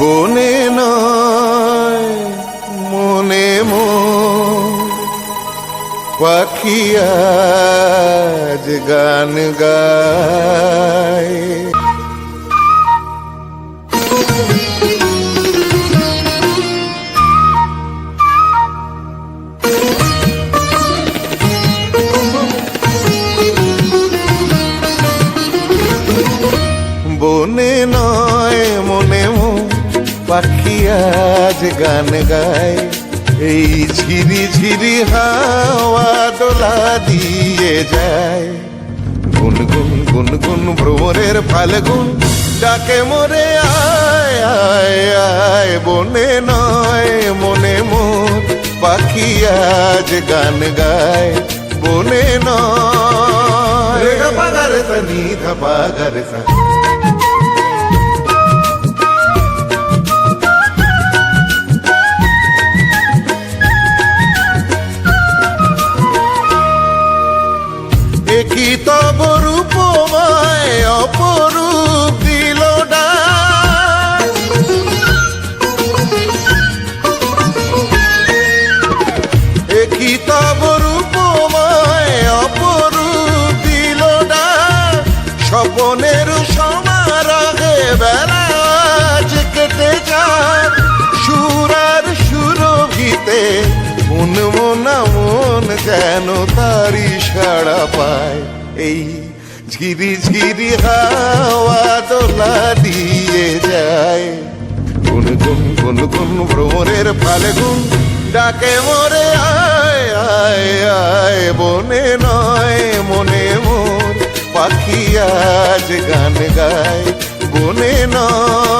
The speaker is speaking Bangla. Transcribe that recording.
বনে নয় মনে পাখি আজ গান গায়। বনে নয় মনে পাখি আজ গান গায়, এই ঝিরি ঝিরি হাওয়া দোলা দিয়ে যায়। গুনগুন গুনগুন ভ্রমরের ফাল্গুন ডাকে মোরে আয় আয় আয়। বনে নয় মনে পাখি আজ গান গায়, বনে নয়। রে গা পা গা রে সা নি ধা পা গা রে সা। কি তব রূপময় অপরূপ দিল ডাক, কি তব রূপময় অপরূপ দিল ডাক। স্বপনের সমারোহে বেলা আজ কেটে যাক, সুরার সুরভিতে মন মনা মন যেন তারি সাড়া পায়। এই ঝিরি ঝিরি হাওয়া দোলা দিয়ে যায়। গুনগুন গুনগুন ভ্রমরের ফাল্গুন ডাকে মোরে আয় আয় আয়। বনে নয় মনে মোর পাখি আজ গান গায়, বনে নয়।